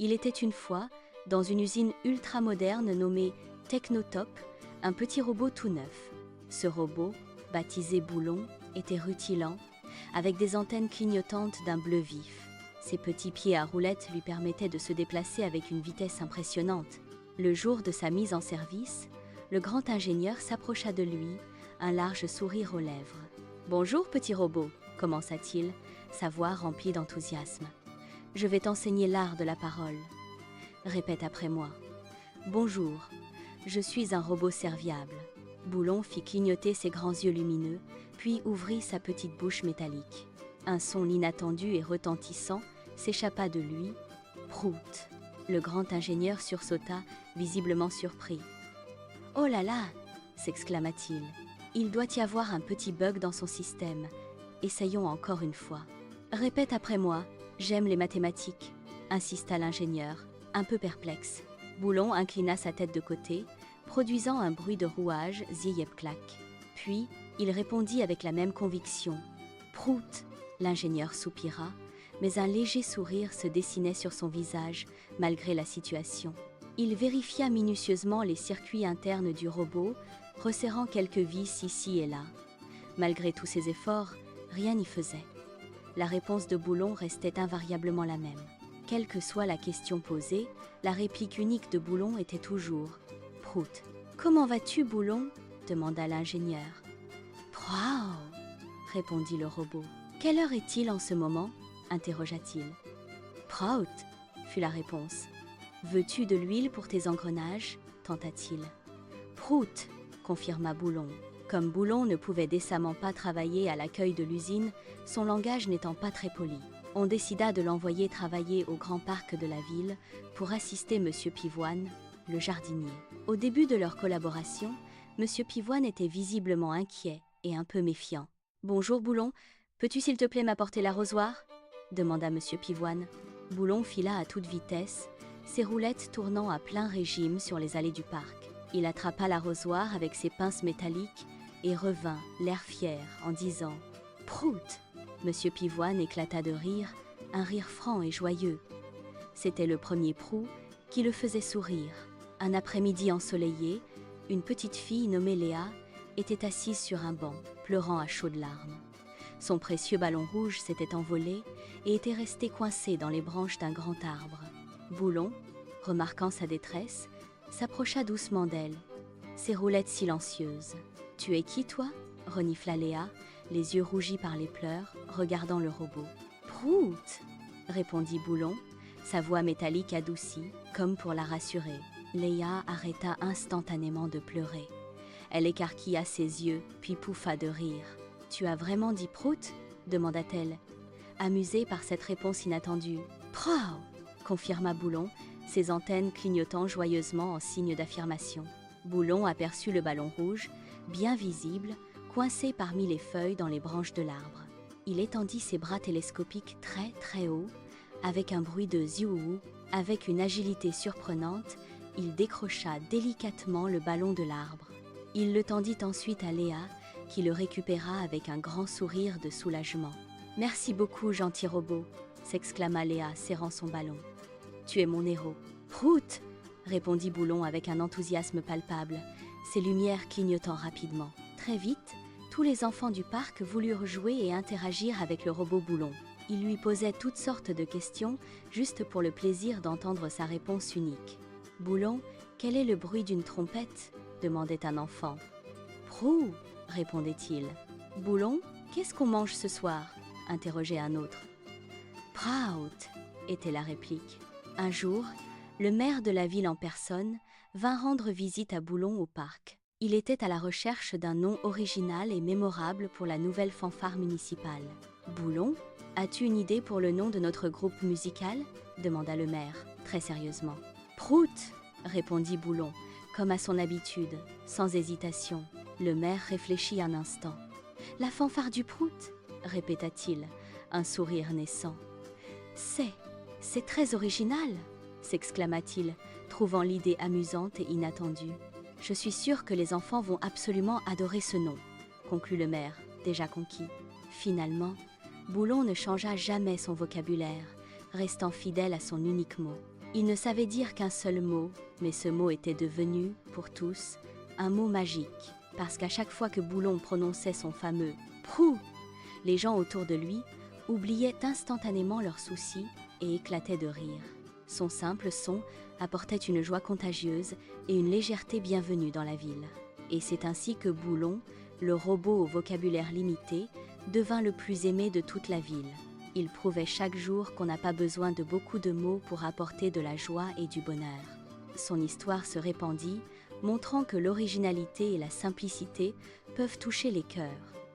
Il était une fois, dans une usine ultra-moderne nommée Technotop, un petit robot tout neuf. Ce robot, baptisé Boulon, était rutilant, avec des antennes clignotantes d'un bleu vif. Ses petits pieds à roulettes lui permettaient de se déplacer avec une vitesse impressionnante. Le jour de sa mise en service, le grand ingénieur s'approcha de lui, un large sourire aux lèvres. « Bonjour, petit robot », commença-t-il, sa voix remplie d'enthousiasme. « Je vais t'enseigner l'art de la parole. Répète après moi. Bonjour, je suis un robot serviable. » Boulon fit clignoter ses grands yeux lumineux, puis ouvrit sa petite bouche métallique. Un son inattendu et retentissant s'échappa de lui. Prout! Le grand ingénieur sursauta, visiblement surpris. « Oh là là !» s'exclama-t-il. « Il doit y avoir un petit bug dans son système. Essayons encore une fois. »« Répète après moi, j'aime les mathématiques », insista l'ingénieur, un peu perplexe. Boulon inclina sa tête de côté, produisant un bruit de rouage zi-yep-clac. Puis, il répondit avec la même conviction. « Prout !» L'ingénieur soupira, mais un léger sourire se dessinait sur son visage, malgré la situation. Il vérifia minutieusement les circuits internes du robot, resserrant quelques vis ici et là. Malgré tous ses efforts, rien n'y faisait. La réponse de Boulon restait invariablement la même. Quelle que soit la question posée, la réplique unique de Boulon était toujours « Prout !»« Comment vas-tu, Boulon ?» demanda l'ingénieur. « Prou !» répondit le robot. « Quelle heure est-il en ce moment ?» interrogea-t-il. « Prout !» fut la réponse. « Veux-tu de l'huile pour tes engrenages ?» tenta-t-il. « Prout !» confirma Boulon. Comme Boulon ne pouvait décemment pas travailler à l'accueil de l'usine, son langage n'étant pas très poli, on décida de l'envoyer travailler au grand parc de la ville pour assister M. Pivoine, le jardinier. Au début de leur collaboration, M. Pivoine était visiblement inquiet et un peu méfiant. « Bonjour Boulon, peux-tu s'il te plaît m'apporter l'arrosoir ?» demanda M. Pivoine. Boulon fila à toute vitesse, ses roulettes tournant à plein régime sur les allées du parc. Il attrapa l'arrosoir avec ses pinces métalliques et revint, l'air fier, en disant « Prout !» M. Pivoine éclata de rire, un rire franc et joyeux. C'était le premier prou qui le faisait sourire. Un après-midi ensoleillé, une petite fille nommée Léa était assise sur un banc, pleurant à chaudes larmes. Son précieux ballon rouge s'était envolé et était resté coincé dans les branches d'un grand arbre. Boulon, remarquant sa détresse, s'approcha doucement d'elle, ses roulettes silencieuses. « Tu es qui, toi ?» renifla Léa, les yeux rougis par les pleurs, regardant le robot. « Prout !» répondit Boulon, sa voix métallique adoucie, comme pour la rassurer. Léa arrêta instantanément de pleurer. Elle écarquilla ses yeux, puis pouffa de rire. « Tu as vraiment dit Prout ?» demanda-t-elle, amusée par cette réponse inattendue. « Prou !» confirma Boulon, ses antennes clignotant joyeusement en signe d'affirmation. Boulon aperçut le ballon rouge, bien visible, coincé parmi les feuilles dans les branches de l'arbre. Il étendit ses bras télescopiques très très haut, avec un bruit de ziouhou. Avec une agilité surprenante, il décrocha délicatement le ballon de l'arbre. Il le tendit ensuite à Léa, qui le récupéra avec un grand sourire de soulagement. « Merci beaucoup, gentil robot !» s'exclama Léa, serrant son ballon. « Tu es mon héros. »« Prout !» répondit Boulon avec un enthousiasme palpable, ses lumières clignotant rapidement. Très vite, tous les enfants du parc voulurent jouer et interagir avec le robot Boulon. Ils lui posaient toutes sortes de questions, juste pour le plaisir d'entendre sa réponse unique. « Boulon, quel est le bruit d'une trompette ?» demandait un enfant. « Prou !» répondait-il. « Boulon, qu'est-ce qu'on mange ce soir ?» interrogeait un autre. « Prout !» était la réplique. Un jour, le maire de la ville en personne vint rendre visite à Boulon au parc. Il était à la recherche d'un nom original et mémorable pour la nouvelle fanfare municipale. « Boulon, as-tu une idée pour le nom de notre groupe musical ?» demanda le maire, très sérieusement. « Prout !» répondit Boulon, comme à son habitude, sans hésitation. Le maire réfléchit un instant. « La fanfare du Prout ?» répéta-t-il, un sourire naissant. « C'est très original !» s'exclama-t-il, trouvant l'idée amusante et inattendue. « Je suis sûr que les enfants vont absolument adorer ce nom », conclut le maire, déjà conquis. Finalement, Boulon ne changea jamais son vocabulaire, restant fidèle à son unique mot. Il ne savait dire qu'un seul mot, mais ce mot était devenu, pour tous, un mot magique, parce qu'à chaque fois que Boulon prononçait son fameux « Prou », les gens autour de lui oubliaient instantanément leurs soucis et éclataient de rire. Son simple son apportait une joie contagieuse et une légèreté bienvenue dans la ville. Et c'est ainsi que Boulon, le robot au vocabulaire limité, devint le plus aimé de toute la ville. Il prouvait chaque jour qu'on n'a pas besoin de beaucoup de mots pour apporter de la joie et du bonheur. Son histoire se répandit, montrant que l'originalité et la simplicité peuvent toucher les cœurs.